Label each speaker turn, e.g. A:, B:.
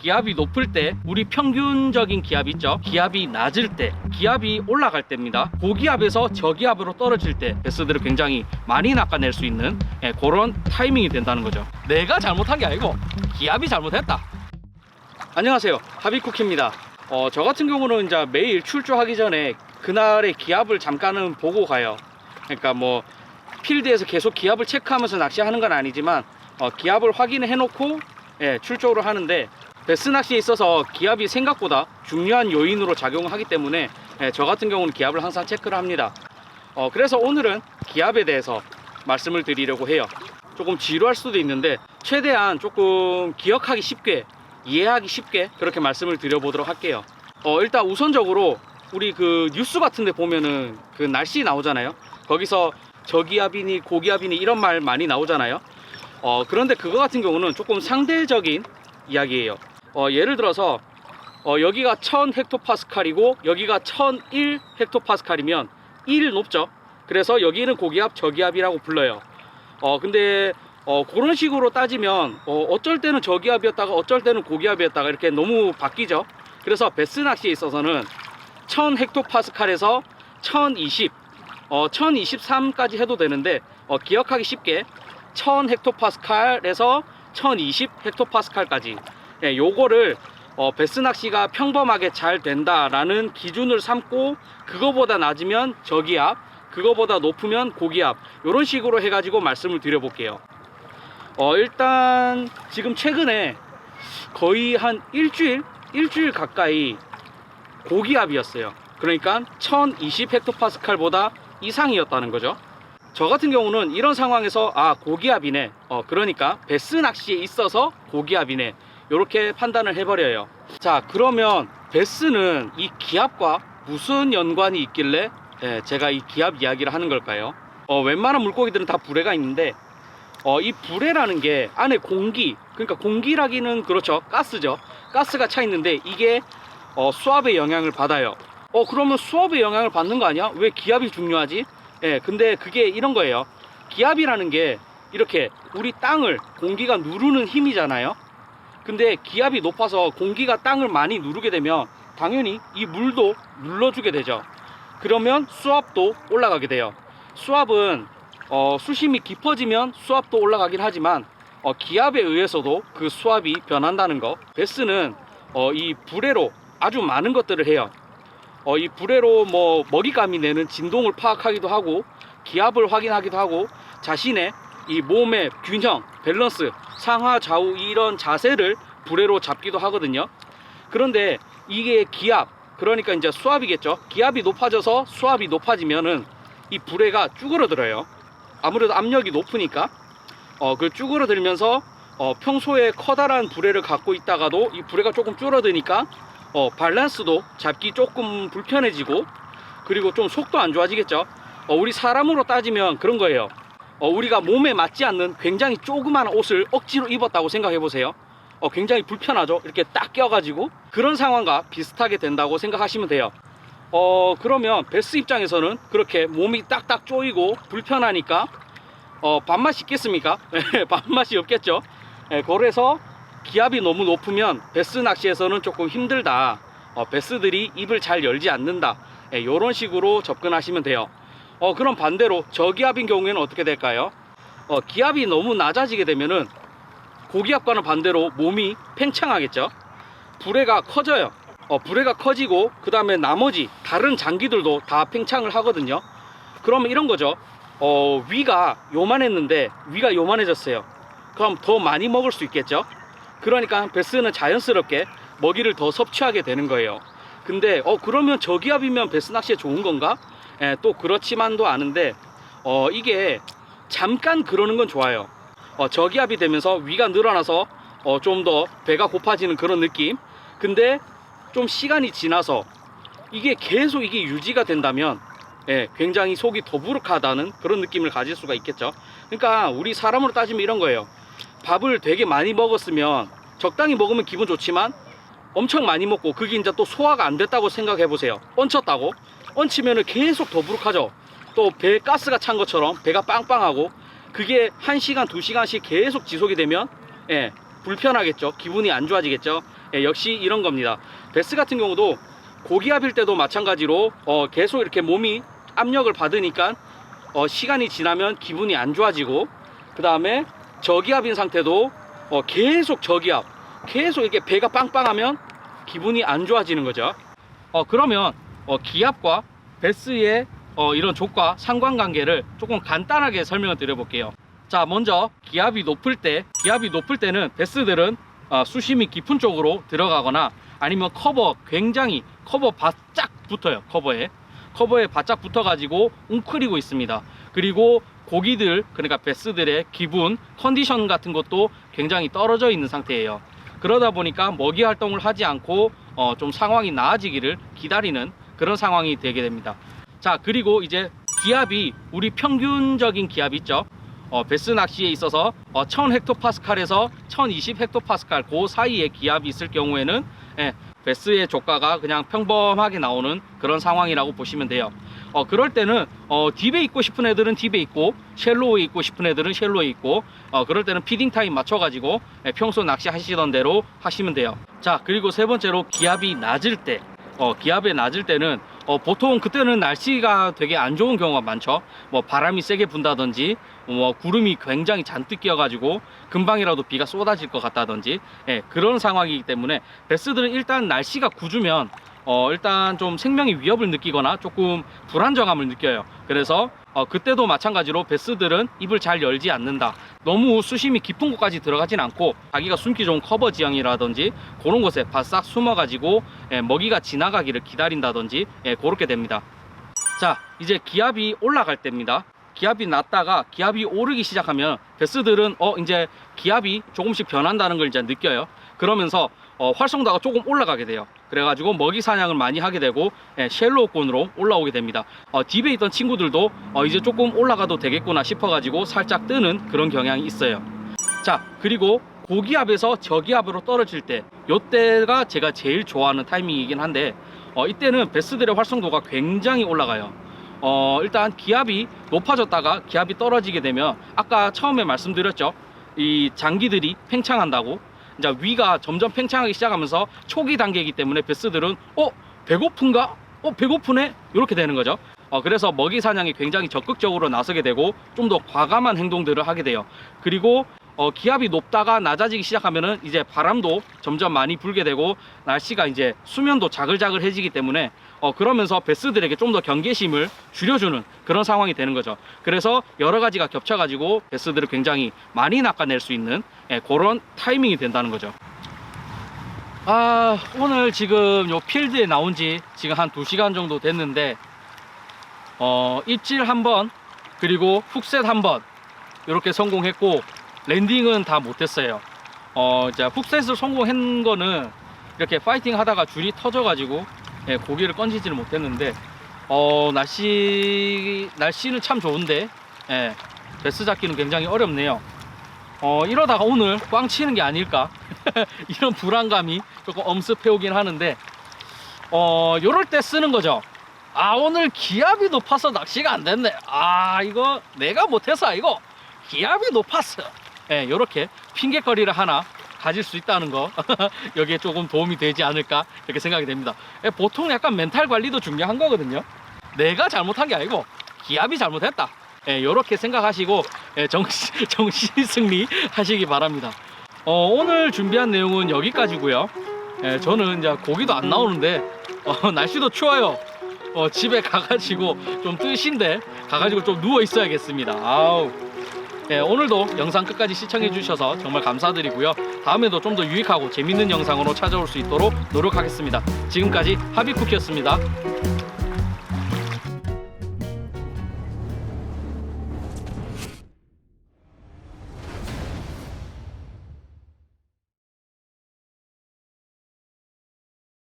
A: 기압이 높을 때, 우리 평균적인 기압 있죠? 기압이 낮을 때, 기압이 올라갈 때입니다. 고기압에서 저기압으로 떨어질 때 베스들을 굉장히 많이 낚아낼 수 있는 그런 타이밍이 된다는 거죠. 내가 잘못한 게 아니고 기압이 잘못했다. 안녕하세요, 하비쿠키입니다. 저 같은 경우는 이제 매일 출조하기 전에 그날의 기압을 잠깐은 보고 가요. 그러니까 뭐 필드에서 계속 기압을 체크하면서 낚시하는 건 아니지만 기압을 확인해 놓고 출조를 하는데, 베스 낚시에 있어서 기압이 생각보다 중요한 요인으로 작용하기 때문에 저 같은 경우는 기압을 항상 체크를 합니다. 그래서 오늘은 기압에 대해서 말씀을 드리려고 해요. 조금 지루할 수도 있는데 최대한 조금 기억하기 쉽게, 이해하기 쉽게 그렇게 말씀을 드려보도록 할게요. 일단 우선적으로 우리 그 뉴스 같은 데 보면은 그 날씨 나오잖아요. 거기서 저기압이니 고기압이니 이런 말 많이 나오잖아요. 그런데 그거 같은 경우는 조금 상대적인 이야기예요. 예를 들어서 여기가 1000 헥토파스칼이고 여기가 1001 헥토파스칼이면 1 높죠. 그래서 여기는 고기압 저기압이라고 불러요. 근데 그런 식으로 따지면 어쩔 때는 저기압이었다가 어쩔 때는 고기압이었다가 이렇게 너무 바뀌죠. 그래서 베스 낚시에 있어서는 1000 헥토파스칼에서 1020 1023까지 해도 되는데 기억하기 쉽게 1000 헥토파스칼에서 1020 헥토파스칼까지 요거를 베스 낚시가 평범하게 잘 된다라는 기준을 삼고, 그거보다 낮으면 저기압, 그거보다 높으면 고기압, 이런 식으로 해가지고 말씀을 드려볼게요. 일단 지금 최근에 거의 한 일주일 가까이 고기압이었어요. 그러니까 1020 헥토파스칼보다 이상이었다는 거죠. 저 같은 경우는 이런 상황에서 고기압이네, 그러니까 베스 낚시에 있어서 고기압이네, 이렇게 판단을 해버려요. 자, 그러면 베스는 이 기압과 무슨 연관이 있길래 제가 이 기압 이야기를 하는 걸까요? 웬만한 물고기들은 다 불에가 있는데 이 불에라는 게 안에 공기, 그러니까 공기라기는 그렇죠, 가스죠. 가스가 차 있는데 이게 수압의 영향을 받아요. 그러면 수압의 영향을 받는 거 아니야? 왜 기압이 중요하지? 근데 그게 이런 거예요. 기압이라는 게 이렇게 우리 땅을 공기가 누르는 힘이잖아요. 근데 기압이 높아서 공기가 땅을 많이 누르게 되면 당연히 이 물도 눌러주게 되죠. 그러면 수압도 올라가게 돼요. 수압은 수심이 깊어지면 수압도 올라가긴 하지만 기압에 의해서도 그 수압이 변한다는 거. 베스는 이 불에로 아주 많은 것들을 해요. 이 불에로 뭐 먹이감이 내는 진동을 파악하기도 하고, 기압을 확인하기도 하고, 자신의 이 몸의 균형, 밸런스, 상하 좌우 이런 자세를 불에로 잡기도 하거든요. 그런데 이게 기압, 그러니까 이제 수압이겠죠. 기압이 높아져서 수압이 높아지면은 이 불에가 쭈그러들어요. 아무래도 압력이 높으니까 그 쭈그러들면서 평소에 커다란 불에를 갖고 있다가도 이 불에가 조금 줄어드니까 밸런스도 잡기 조금 불편해지고, 그리고 좀 속도 안 좋아지겠죠. 우리 사람으로 따지면 그런 거예요. 우리가 몸에 맞지 않는 굉장히 조그마한 옷을 억지로 입었다고 생각해 보세요. 굉장히 불편하죠. 이렇게 딱 껴가지고. 그런 상황과 비슷하게 된다고 생각하시면 돼요. 그러면 베스 입장에서는 그렇게 몸이 딱딱 조이고 불편하니까 밥맛이 있겠습니까? 밥맛이 없겠죠. 그래서 기압이 너무 높으면 베스 낚시에서는 조금 힘들다, 베스들이 입을 잘 열지 않는다, 이런 식으로 접근하시면 돼요. 그럼 반대로 저기압인 경우에는 어떻게 될까요? 기압이 너무 낮아지게 되면은 고기압과는 반대로 몸이 팽창하겠죠. 불에가 커져요. 불에가 커지고 그 다음에 나머지 다른 장기들도 다 팽창을 하거든요. 그러면 이런 거죠. 위가 요만했는데 위가 요만해졌어요. 그럼 더 많이 먹을 수 있겠죠. 그러니까 베스는 자연스럽게 먹이를 더 섭취하게 되는 거예요. 근데 그러면 저기압이면 베스 낚시에 좋은 건가? 또 그렇지만도 않은데 이게 잠깐 그러는 건 좋아요. 저기압이 되면서 위가 늘어나서 좀 더 배가 고파지는 그런 느낌. 근데 좀 시간이 지나서 이게 계속 이게 유지가 된다면 굉장히 속이 더부룩하다는 그런 느낌을 가질 수가 있겠죠. 그러니까 우리 사람으로 따지면 이런 거예요. 밥을 되게 많이 먹었으면 적당히 먹으면 기분 좋지만 엄청 많이 먹고 그게 이제 또 소화가 안 됐다고 생각해 보세요. 얹혔다고. 얹히면은 계속 더부룩하죠. 또 배에 가스가 찬 것처럼 배가 빵빵하고, 그게 1시간 2시간씩 계속 지속이 되면 불편하겠죠. 기분이 안 좋아지겠죠. 역시 이런 겁니다. 베스 같은 경우도 고기압일 때도 마찬가지로 계속 이렇게 몸이 압력을 받으니까 시간이 지나면 기분이 안 좋아지고, 그 다음에 저기압인 상태도 계속 저기압, 계속 이렇게 배가 빵빵하면 기분이 안 좋아지는 거죠. 그러면 기압과 베스의 이런 족과 상관관계를 조금 간단하게 설명을 드려볼게요. 자, 먼저 기압이 높을 때는 베스들은 수심이 깊은 쪽으로 들어가거나 아니면 굉장히 커버 바짝 붙어요. 커버에 바짝 붙어 가지고 웅크리고 있습니다. 그리고 고기들, 그러니까 베스들의 기분, 컨디션 같은 것도 굉장히 떨어져 있는 상태예요. 그러다 보니까 먹이 활동을 하지 않고 좀 상황이 나아지기를 기다리는 그런 상황이 되게 됩니다. 자, 그리고 이제 기압이, 우리 평균적인 기압 있죠. 베스 낚시에 있어서 1000헥토파스칼에서 1020헥토파스칼 그 사이에 기압이 있을 경우에는 베스의 조가가 그냥 평범하게 나오는 그런 상황이라고 보시면 돼요. 그럴 때는 딥에 있고 싶은 애들은 딥에 있고, 쉘로우에 있고 싶은 애들은 쉘로우에 있고, 그럴 때는 피딩 타임 맞춰 가지고 평소 낚시 하시던 대로 하시면 돼요. 자, 그리고 세 번째로 기압이 낮을 때, 기압이 낮을 때는 보통 그때는 날씨가 되게 안 좋은 경우가 많죠. 뭐 바람이 세게 분다든지, 구름이 굉장히 잔뜩 끼어가지고 금방이라도 비가 쏟아질 것 같다든지, 그런 상황이기 때문에 베스들은 일단 날씨가 궂으면 일단 좀 생명의 위협을 느끼거나 조금 불안정함을 느껴요. 그래서 그때도 마찬가지로 베스들은 입을 잘 열지 않는다. 너무 수심이 깊은 곳까지 들어가진 않고 자기가 숨기 좋은 커버 지형이라든지 그런 곳에 바싹 숨어 가지고 먹이가 지나가기를 기다린다든지 그렇게 됩니다. 자, 이제 기압이 올라갈 때입니다. 기압이 낮다가 기압이 오르기 시작하면 베스들은 이제 기압이 조금씩 변한다는 걸 이제 느껴요. 그러면서 활성도가 조금 올라가게 돼요. 그래가지고 먹이 사냥을 많이 하게 되고 쉘로우권으로 올라오게 됩니다. 딥에 있던 친구들도 이제 조금 올라가도 되겠구나 싶어가지고 살짝 뜨는 그런 경향이 있어요. 자, 그리고 고기압에서 저기압으로 떨어질 때, 이때가 제가 제일 좋아하는 타이밍이긴 한데 이때는 베스들의 활성도가 굉장히 올라가요. 일단 기압이 높아졌다가 기압이 떨어지게 되면 아까 처음에 말씀드렸죠. 이 장기들이 팽창한다고. 이제 위가 점점 팽창하기 시작하면서 초기 단계이기 때문에 베스들은 배고픈가? 배고프네? 이렇게 되는 거죠. 그래서 먹이 사냥에 굉장히 적극적으로 나서게 되고 좀 더 과감한 행동들을 하게 돼요. 그리고 기압이 높다가 낮아지기 시작하면은 이제 바람도 점점 많이 불게 되고 날씨가 이제 수면도 자글자글해지기 때문에 그러면서 베스들에게 좀 더 경계심을 줄여주는 그런 상황이 되는 거죠. 그래서 여러 가지가 겹쳐가지고 베스들을 굉장히 많이 낚아낼 수 있는 그런 타이밍이 된다는 거죠. 오늘 지금 요 필드에 나온 지 지금 한 2시간 정도 됐는데 입질 한번, 그리고 훅셋 한번 이렇게 성공했고 랜딩은 다 못했어요. 이제 훅셋을 성공한 거는 이렇게 파이팅 하다가 줄이 터져 가지고 고기를 건지지를 못했는데 날씨는 참 좋은데 베스 잡기는 굉장히 어렵네요. 이러다가 오늘 꽝 치는 게 아닐까 이런 불안감이 조금 엄습해 오긴 하는데 요럴 때 쓰는 거죠. 오늘 기압이 높아서 낚시가 안 됐네. 이거 내가 못해서 이거 기압이 높았어. 요렇게 핑계거리를 하나 가질 수 있다는 거 여기에 조금 도움이 되지 않을까 이렇게 생각이 됩니다. 보통 약간 멘탈 관리도 중요한 거거든요. 내가 잘못한 게 아니고 기압이 잘못했다. 요렇게 생각하시고 정신 승리 하시기 바랍니다. 오늘 준비한 내용은 여기까지고요. 저는 이제 고기도 안 나오는데 날씨도 추워요. 집에 가가지고 좀 뜻인데 가가지고 좀 누워 있어야겠습니다. 오늘도 영상 끝까지 시청해 주셔서 정말 감사드리고요. 다음에도 좀 더 유익하고 재밌는 영상으로 찾아올 수 있도록 노력하겠습니다. 지금까지 하비쿠키였습니다.